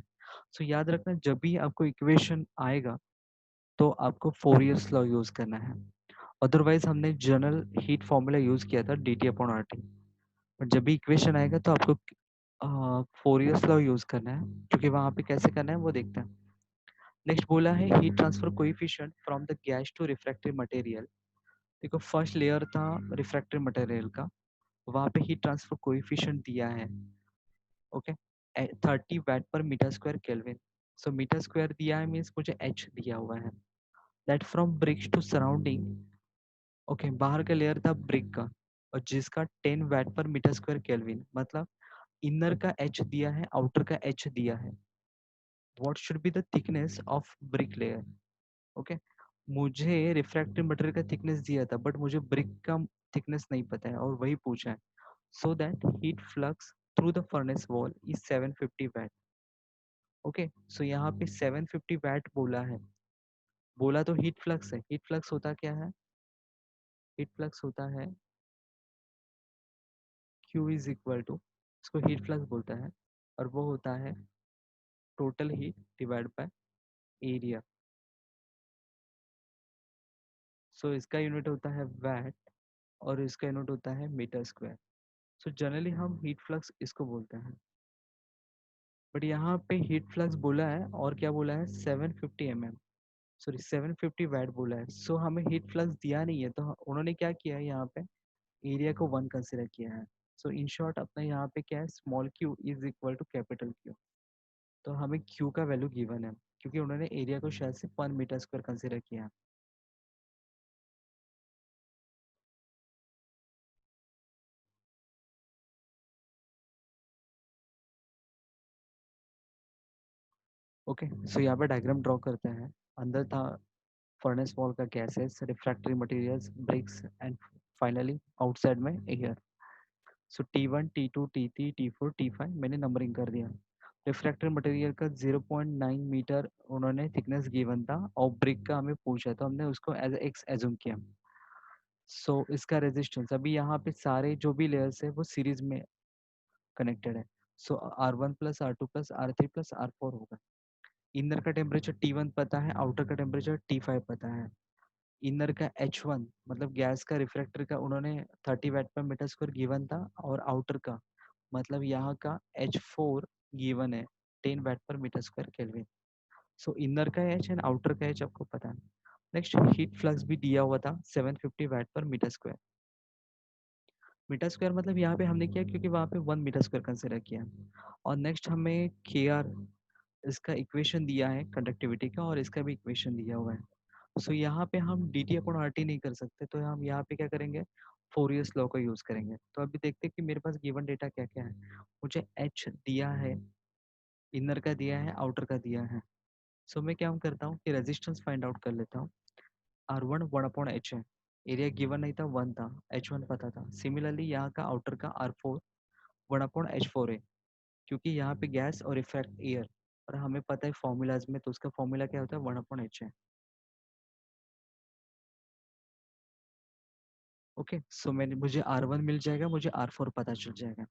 सो याद रखना, जब भी आपको इक्वेशन आएगा तो आपको फोरियर्स लॉ यूज करना है। अदरवाइज हमने जनरल हीट फॉर्मूला यूज किया था D T upon R T, but जब भी इक्वेशन आएगा तो आपको फोरियर्स लॉ यूज करना है, क्योंकि वहां पे कैसे करना है वो देखते हैं। नेक्स्ट बोला है heat transfer coefficient from the gas to refractive material. देखो फर्स्ट लेयर था रिफ्रैक्टिव मटेरियल का, वहां पे हीट ट्रांसफर कोएफिशिएंट दिया है, okay, 30 watt per meter square kelvin. So meter square दिया है मीन्स मुझे एच दिया हुआ है। That from bricks to surrounding, okay, बाहर का लेयर था ब्रिक का, और जिसका 10 watt per meter square kelvin, मतलब इनर का एच दिया है, आउटर का एच दिया है। What should be the thickness of brick layer, okay. मुझे रिफ्रैक्टिव मटेरियल का थिकनेस दिया था, बट मुझे ब्रिक का थिकनेस नहीं पता है, और वही पूछा है। So that heat flux through the furnace wall is 750 watt, okay. So यहाँ पे 750 वैट बोला है, बोला तो हीट फ्लक्स है। हीट फ्लक्स होता क्या है, हीट फ्लक्स होता है Q इज इक्वल टू, इसको हीट फ्लक्स बोलता है, और वो होता है total heat divide by area. So इसका यूनिट होता है वैट, और इसका यूनिट होता है मीटर स्क्वायर। सो जनरली हम हीट फ्लक्स इसको बोलते हैं, बट यहाँ पे हीट फ्लक्स बोला है, और क्या बोला है, 750 mm, सॉरी 750 वैट बोला है। सो हमें हीट फ्लक्स दिया नहीं है, तो उन्होंने क्या किया है, यहाँ पे एरिया को 1 कंसिडर किया है। सो इन शॉर्ट अपना यहाँ पे क्या है, small Q is equal to capital Q. तो हमें क्यू का वैल्यू गिवन है, क्योंकि उन्होंने एरिया को शायद से 1 मीटर स्क्वायर कंसिडर किया है। ओके, सो यहाँ पे डायग्राम ड्रॉ करते हैं। अंदर था फर्नेस वॉल का gases, refractory materials, bricks, and finally outside में air. So T1, T2, T3, T4, T5 मैंने नंबरिंग कर दिया। रिफ्रैक्टर मटेरियल का 0.9 मीटर उन्होंने थिकनेस गिवन था, और ब्रिक का हमें पूछा, तो हमने उसको एज एक्स एज्यूम किया। सो इसका रेजिस्टेंस, अभी यहाँ पे सारे जो भी लेयर्स है वो सीरीज में कनेक्टेड है। सो R1 plus R2 plus R3 plus R4 होगा। इनर का टेम्परेचर T1 पता है, आउटर का टेम्परेचर T5 पता है। इनर का H1 मतलब गैस का, रिफ्रैक्टर का उन्होंने 30 watt per meter square given था, और आउटर का मतलब यहाँ का H4 गिवन है 10 watt per meter square kelvin. So inner का एच एंड आउटर का एच आपको पता है। नेक्स्ट हीट फ्लक्स भी दिया हुआ था 750 वाट per meter square. Metre square मतलब यहाँ पे हमने किया क्योंकि वहाँ पे 1 मीटर स्क्वायर कंसिडर किया। और नेक्स्ट हमें के आर, इसका इक्वेशन दिया है कंडक्टिविटी का, और इसका भी इक्वेशन दिया हुआ है। सो यहाँ पे हम D T upon R T नहीं कर सकते, तो हम यहाँ पे क्या करेंगे, फोरियर्स लॉ का यूज करेंगे। तो अभी देखते हैं कि मेरे पास गिवन डेटा क्या क्या है। मुझे एच दिया है, इनर का दिया है, आउटर का दिया है। सो मैं क्या करता हूँ कि रेजिस्टेंस फाइंड आउट कर लेता हूँ। R1 1/h है, एरिया गिवन नहीं था, 1 था, H1 पता था। सिमिलरली यहाँ का आउटर का R4 1/h4 है, क्योंकि यहाँ पे गैस और इफेक्ट एयर, और हमें पता है फॉर्मूलाज में, तो उसका फॉर्मूला क्या होता है, 1/h है। ओके, सो मैंने मुझे R1 मिल जाएगा, मुझे R4 पता चल जाएगा।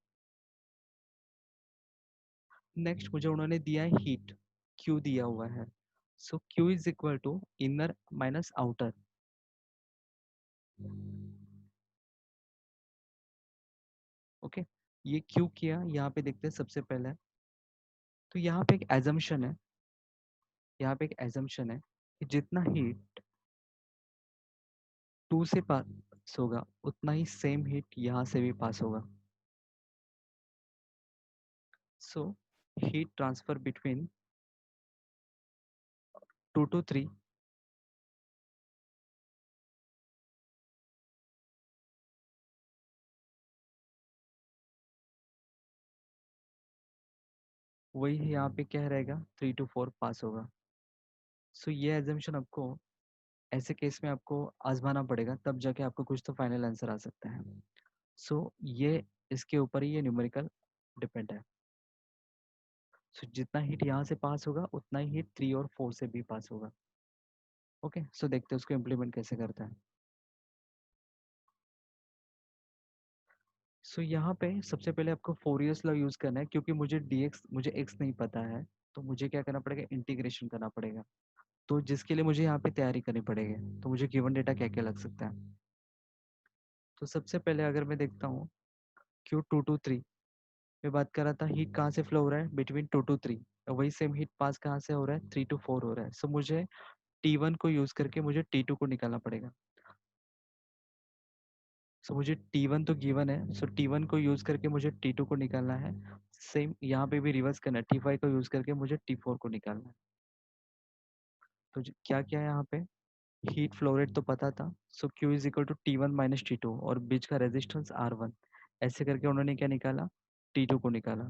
नेक्स्ट मुझे उन्होंने दिया है हीट, Q दिया हुआ है। So Q is equal to inner minus outer. Okay, ये Q किया, यहाँ पे देखते हैं सबसे पहले। तो यहाँ पे एक एजम्पशन है, यहाँ पे एक एजम्पशन है कि जितना हीट 2 से पास होगा, उतना ही सेम हीट यहाँ से भी पास होगा। So heat transfer between 2 to 3, वही यहाँ पे क्या रहेगा, 3 to 4 पास होगा। सो ये एजम्पशन आपको ऐसे केस में आपको आजमाना पड़ेगा, तब जाके आपको कुछ तो फाइनल आंसर आ सकता है। सो ये इसके ऊपर ही ये न्यूमेरिकल डिपेंड है। सो जितना हीट यहाँ से पास होगा, उतना ही हीट 3 और 4 से भी पास होगा। ओके, सो देखते हैं उसको इम्प्लीमेंट कैसे करता है। सो यहाँ पे सबसे पहले आपको फोरियर्स लॉ यूज करना है, क्योंकि मुझे एक्स नहीं पता है, तो मुझे क्या करना पड़ेगा, इंटीग्रेशन करना पड़ेगा। तो जिसके लिए मुझे यहाँ पे तैयारी करनी पड़ेगी, तो मुझे गिवन डेटा क्या क्या लग सकता है। तो सबसे पहले अगर मैं देखता हूँ Q2 to 3, मैं बात कर रहा था हीट कहाँ से फ्लो हो रहा है, बिटवीन 2 to 3, वही सेम हीट पास कहाँ से हो रहा है, 3 to 4 हो रहा है। सो मुझे T1 को यूज करके मुझे T2 को निकालना पड़ेगा। सो मुझे T1 तो गिवन है, सो T1 को यूज करके मुझे T2 को निकालना है। सेम यहाँ पे भी रिवर्स करना है, T5 को यूज करके मुझे T4 को निकालना है। तो क्या क्या है यहाँ पे, हीट फ्लो रेट तो पता था, so Q is equal to T1 minus T2, और बीच का रेजिस्टेंस R1, ऐसे करके उन्होंने क्या निकाला, T2 को निकाला।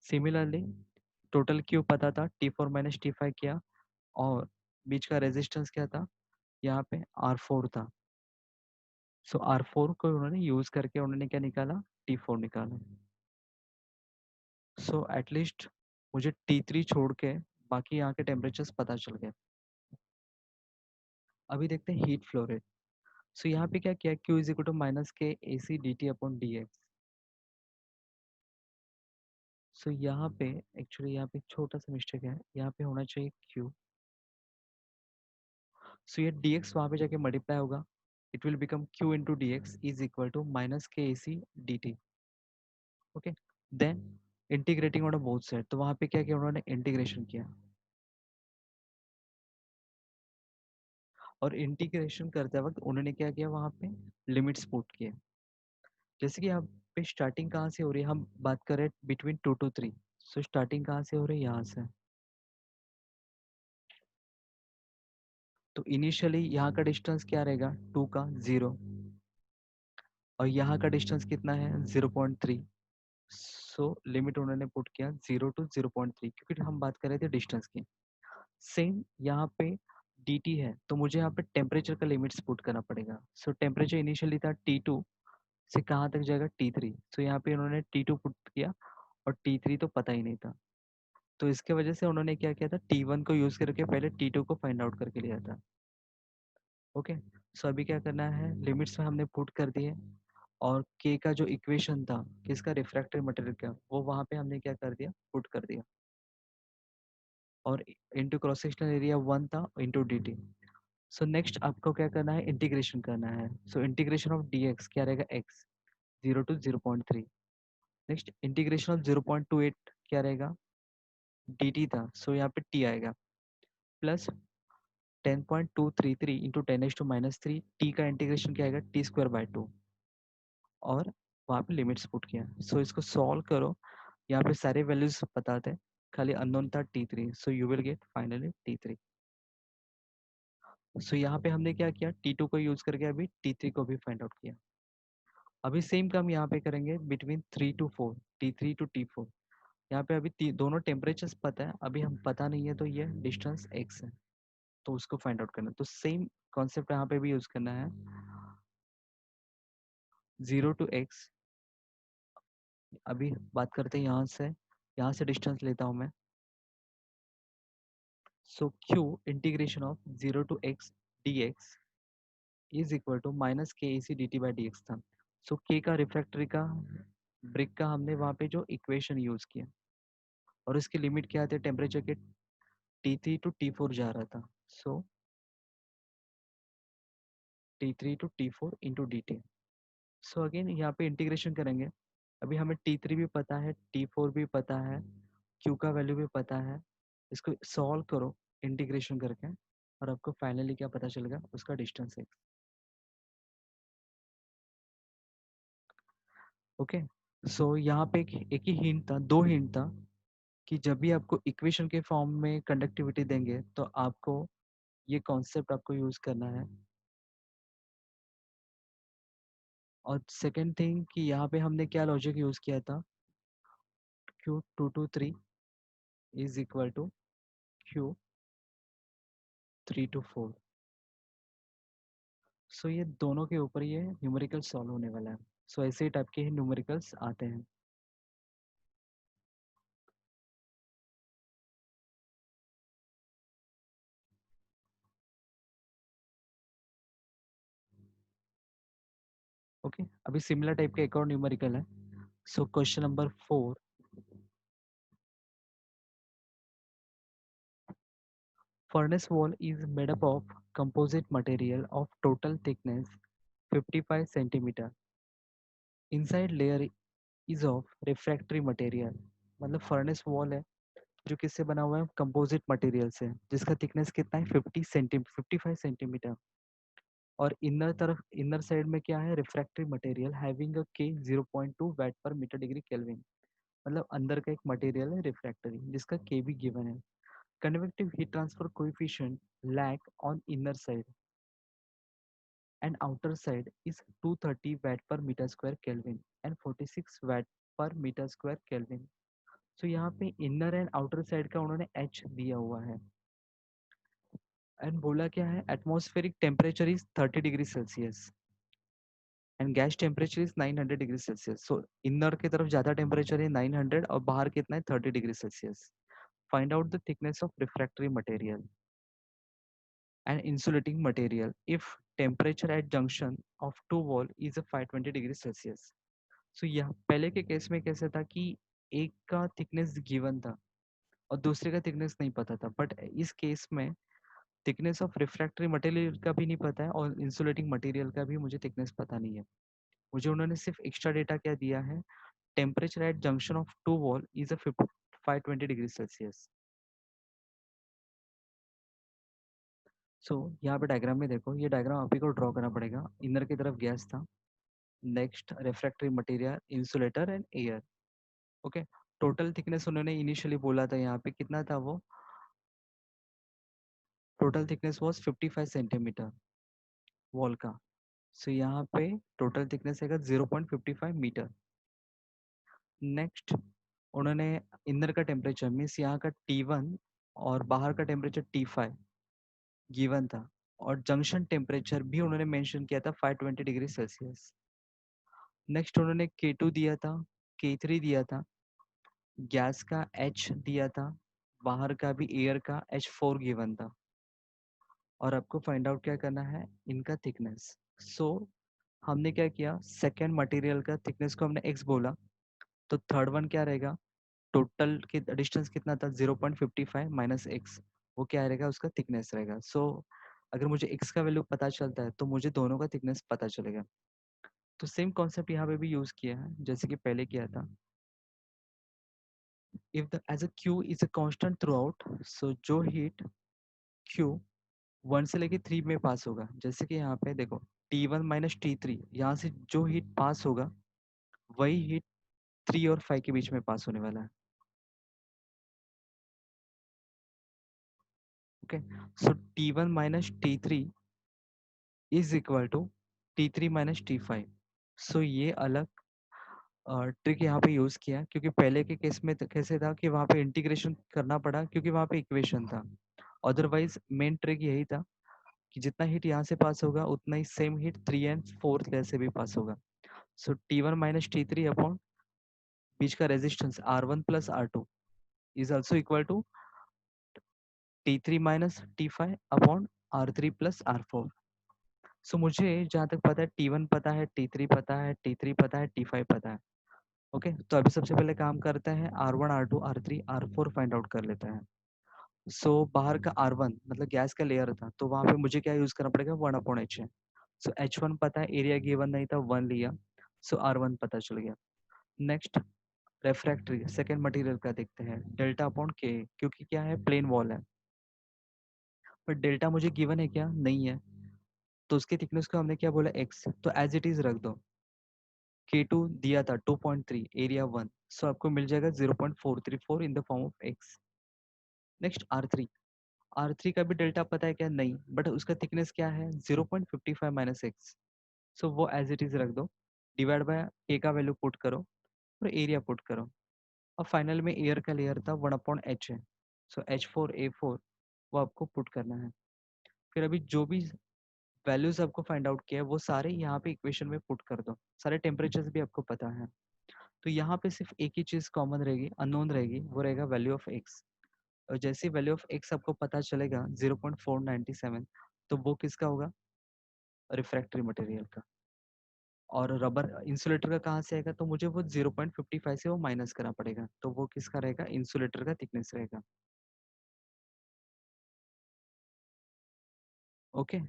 सिमिलरली टोटल Q पता था, T4 माइनस T5 किया, और बीच का रेजिस्टेंस क्या था, यहाँ पे R4 था। सो R4 को उन्होंने यूज करके उन्होंने क्या निकाला, T4 निकाला। सो एटलीस्ट मुझे T3 छोड़ के बाकी यहाँ के टेम्परेचर्स पता चल गए। अभी देखते हैं हीट फ्लो रेट। सो यहाँ पे क्या किया, Q is equal to minus K AC dt upon dx। So यहाँ पे एक्चुअली यहाँ पे एक छोटा सा मिस्टेक है, यहाँ पे होना चाहिए Q। सो ये dx वहाँ पे जाके मल्टीप्लाई होगा, it will become Q into dx is equal to minus K AC dt। Okay, then integrating on both side, तो वहाँ पे क्या किया उन्होंने, इंटीग्रेशन किया, और इंटीग्रेशन करते वक्त उन्होंने क्या किया, वहाँ पे लिमिट्स पुट किए। जैसे कि यहाँ पे स्टार्टिंग कहाँ से हो रही है, हम बात कर रहे हैं बिटवीन 2 to 3, सो स्टार्टिंग कहाँ से हो रही है, यहाँ से। तो इनिशियली यहाँ का डिस्टेंस क्या रहेगा, 2 का 0, और यहाँ का डिस्टेंस कितना है, 0.3। सो लिमिट उन्होंने पुट किया 0 to 0.3, क्योंकि हम बात कर रहे थे डिस्टेंस की। सेम यहाँ पे dt है, तो मुझे यहाँ पे टेम्परेचर का लिमिट्स पुट करना पड़ेगा। सो टेम्परेचर इनिशियली था T2 से कहाँ तक जाएगा, T3। सो यहाँ पे उन्होंने T2 पुट किया, और T3 तो पता ही नहीं था, तो इसके वजह से उन्होंने क्या किया था, T1 को यूज करके पहले T2 को फाइंड आउट करके लिया था। ओके, सो अभी क्या करना है, लिमिट्स में हमने पुट कर दिए, और के का जो इक्वेशन था किसका, रिफ्रैक्टिव मटेरियल का, वो वहाँ पे हमने क्या कर दिया, पुट कर दिया, और इंटू क्रॉस सेक्शनल एरिया 1 था into D T. So next आपको क्या करना है, इंटीग्रेशन करना है। So integration of D x क्या रहेगा, x 0 to 0.3। Next integration of 0.28 क्या रहेगा, डी टी था, सो यहाँ पे टी आएगा, प्लस 10.233 इंटू 10⁻³ टी का इंटीग्रेशन क्या आएगा, T²/2, और वहाँ पे लिमिट्स पुट किया। सो इसको सॉल्व करो, यहाँ पे सारे वैल्यूज बता दें, खाली अननोन था T3, so you will gate finally T3। So यहाँ पे हमने क्या किया, T2 को यूज करके अभी T3 को भी फाइंड आउट किया। अभी सेम काम यहाँ पे करेंगे between 3 to 4, T3 to T4। यहाँ पे अभी दोनों टेम्परेचर्स पता है, अभी हम पता नहीं है तो ये डिस्टेंस x है, तो उसको फाइंड आउट करना है। तो सेम कॉन्सेप्ट यहाँ पे भी यूज करना है। 0 to x, अभी बात करते हैं यहाँ से डिस्टेंस लेता हूँ मैं। So q integration of 0 to x dx is equal to minus K A C D T by D X था। सो के का रिफ्रैक्टरी का ब्रिक का हमने वहाँ पे जो इक्वेशन यूज किया, और इसकी लिमिट क्या आती है टेम्परेचर के, T3 to T4 जा रहा था। सो T3 to T4 into D T. So again यहाँ पे इंटीग्रेशन करेंगे। अभी हमें T3 भी पता है, T4 भी पता है, Q का वैल्यू भी पता है। इसको सॉल्व करो इंटीग्रेशन करके, और आपको फाइनली क्या पता चलेगा, उसका डिस्टेंस है। ओके, सो यहाँ पे एक ही हिंट था, दो हिंट था कि जब भी आपको इक्वेशन के फॉर्म में कंडक्टिविटी देंगे तो आपको ये कॉन्सेप्ट आपको यूज करना है। और सेकेंड थिंग कि यहाँ पे हमने क्या लॉजिक यूज किया था, Q2 to 3 is equal to Q3 to 4। So ये दोनों के ऊपर ये न्यूमेरिकल सॉल्व होने वाला है। सो ऐसे टाइप के ही न्यूमेरिकल्स आते हैं। ओके, अभी सिमिलर टाइप का एक और न्यूमेरिकल है। So question number 4, furnace wall is made up of composite material of total thickness 55 centimeter. Inside layer is of refractory material। मतलब फर्नेस वॉल है जो किससे बना हुआ है, कंपोजिट मटेरियल से, जिसका थिकनेस कितना है 55 सेंटीमीटर। और इनर साइड में क्या है, रिफ्रैक्टरी मटेरियल हैविंग अ के 0.2 वाट पर मीटर डिग्री केल्विन। मतलब अंदर का एक मटेरियल है रिफ्रैक्टरी जिसका के भी गिवन है। Convective heat transfer coefficient lack on inner side and outer side is 230 watt per meter square Kelvin and 46 watt per meter square Kelvin। so यहाँ पे इनर एंड आउटर साइड का उन्होंने H दिया हुआ है। एंड बोला क्या है, atmospheric temperature is 30 degree Celsius and gas temperature is 900 degree Celsius. So inner की तरफ ज्यादा टेम्परेचर है 900 और बाहर कितना है 30 degree Celsius. Find out the thickness of refractory material and insulating material if temperature at junction of two wall is a 520 degree Celsius. So यह पहले के केस में कैसे था कि एक का थिकनेस गिवन था और दूसरे का थिकनेस नहीं पता था, बट इस केस में थिकनेस ऑफ रिफ्रैक्टरी मटेरियल का भी नहीं पता है और इंसुलेटिंग मटेरियल का भी मुझे थिकनेस पता नहीं है। मुझे उन्होंने सिर्फ एक्स्ट्रा डेटा क्या दिया है, temperature at junction of two wall is a 520 degree Celsius. So यहाँ पे डायग्राम में देखो, ये डायग्राम आप ही को ड्रॉ करना पड़ेगा। इनर की तरफ गैस था, next refractory material, insulator and air. Okay, total thickness उन्होंने इनिशियली बोला था यहाँ पे कितना था, वो total thickness was 55 centimetre wall का। सो यहाँ पे टोटल थिकनेस है 0.55 मीटर। नेक्स्ट उन्होंने इनर का टेम्परेचर मीन्स यहाँ का T1 और बाहर का टेम्परेचर T5 गिवन था, और जंक्शन टेम्परेचर भी उन्होंने मेंशन किया था 520 डिग्री सेल्सियस। नेक्स्ट उन्होंने K2 दिया था, K3 दिया था, गैस का H दिया था, बाहर का भी एयर का H4 गिवन था, और आपको फाइंड आउट क्या करना है, इनका थिकनेस। सो हमने क्या किया, सेकेंड मटेरियल का थिकनेस को हमने x बोला, तो थर्ड वन क्या रहेगा, टोटल की डिस्टेंस कितना था 0.55 माइनस एक्स, वो क्या रहेगा, उसका थिकनेस रहेगा। सो अगर मुझे x का वैल्यू पता चलता है तो मुझे दोनों का थिकनेस पता चलेगा। तो सेम कॉन्सेप्ट यहाँ पे भी यूज किया है जैसे कि पहले किया था। If the as a q is a constant throughout, so जो हीट q 1 से लेके 3 में पास होगा, जैसे कि यहाँ पे देखो T1 माइनस T3, यहाँ से जो हीट पास होगा वही हीट 3 और 5 के बीच में पास होने वाला है। Okay, so T1 minus T3 is equal to T3 minus T5। So ये अलग ट्रिक यहाँ पे यूज किया, क्योंकि पहले के केस में कैसे था कि वहाँ पे इंटीग्रेशन करना पड़ा क्योंकि वहाँ पे इक्वेशन था। अदरवाइज मेन ट्रिक यही था कि जितना हीट यहाँ से पास होगा उतना ही same heat 3 and 4th layer से भी पास होगा। सो T1 माइनस T3 अपॉन बीच का resistance R1 plus R2 is also equal to T3 minus T5 upon R3 plus R4। So मुझे जहाँ तक पता है T1 पता है, T3 पता है, T3 पता है, T5 पता है। ओके, तो अभी सबसे पहले काम करते हैं R1 R2 R3 R4 find out कर लेते हैं। सो बाहर का R1 मतलब गैस का लेयर था, तो वहाँ पे मुझे क्या यूज करना पड़ेगा, 1/H है। सो H1 पता है, एरिया गिवन नहीं था, 1 लिया, सो R1 पता चल गया। नेक्स्ट रेफ्रैक्टरी सेकेंड मटेरियल का देखते हैं, डेल्टा अपॉन के, क्योंकि क्या है, प्लेन वॉल है। पर डेल्टा मुझे गिवन है क्या, नहीं है, तो उसके थिकनेस को हमने क्या बोला, x, तो एज इट इज रख दो। K2 दिया था 2.3, एरिया 1, सो आपको मिल जाएगा 0.434 इन the form of x। Next R3, R3 का भी डेल्टा पता है क्या, नहीं, बट उसका थिकनेस क्या है, 0.55 माइनस एक्स, सो वो एज इट इज रख दो। डिवाइड बाय के का वैल्यू पुट करो और एरिया पुट करो। और फाइनल में एयर का लेयर था 1/H है, सो H4A4 वो आपको पुट करना है। फिर अभी जो भी वैल्यूज आपको फाइंड आउट किया है वो सारे यहाँ पे इक्वेशन में पुट कर दो, सारे टेम्परेचर्स भी आपको पता है। तो यहाँ पे सिर्फ एक ही चीज़ कॉमन रहेगी, अननोन रहेगी, वो रहेगा वैल्यू ऑफ एक्स। और जैसे वैल्यू ऑफ एक्स आपको पता चलेगा 0.497, तो वो किसका होगा, रिफ्रैक्टरी मटेरियल का। और रबर इंसुलेटर का कहाँ से आएगा, तो मुझे वो 0.55 से वो माइनस करना पड़ेगा, तो वो किसका रहेगा, इंसुलेटर का थिकनेस रहेगा। ओके,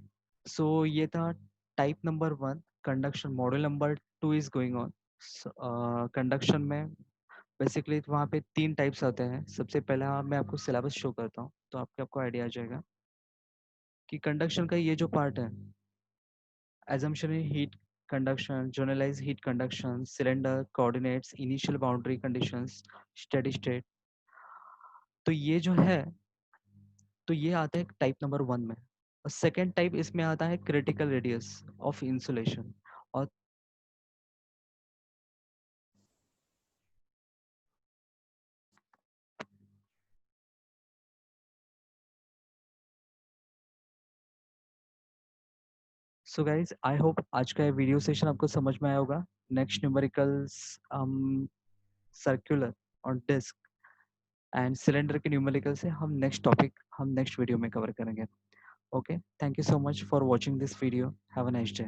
सो ये था type number 1 conduction. Model number 2 is going on. Conduction में बेसिकली वहाँ पे 3 टाइप्स आते हैं। सबसे पहला मैं आपको सिलेबस शो करता हूँ, तो आपको आइडिया आ जाएगा कि कंडक्शन का ये जो पार्ट है, assumption in heat conduction, generalized heat conduction, cylinder, coordinates, initial boundary conditions, steady state, तो ये जो है, तो ये आता है टाइप नंबर 1 में। और सेकेंड टाइप इसमें आता है क्रिटिकल रेडियस ऑफ इंसुलेशन। और सो गाइज आई होप आज का ये वीडियो सेशन आपको समझ में आया होगा। नेक्स्ट न्यूमेरिकल्स हम सर्कुलर और डिस्क एंड सिलेंडर के न्यूमेरिकल से हम नेक्स्ट टॉपिक हम नेक्स्ट वीडियो में कवर करेंगे। Okay, thank you so much for watching this video, have a nice day.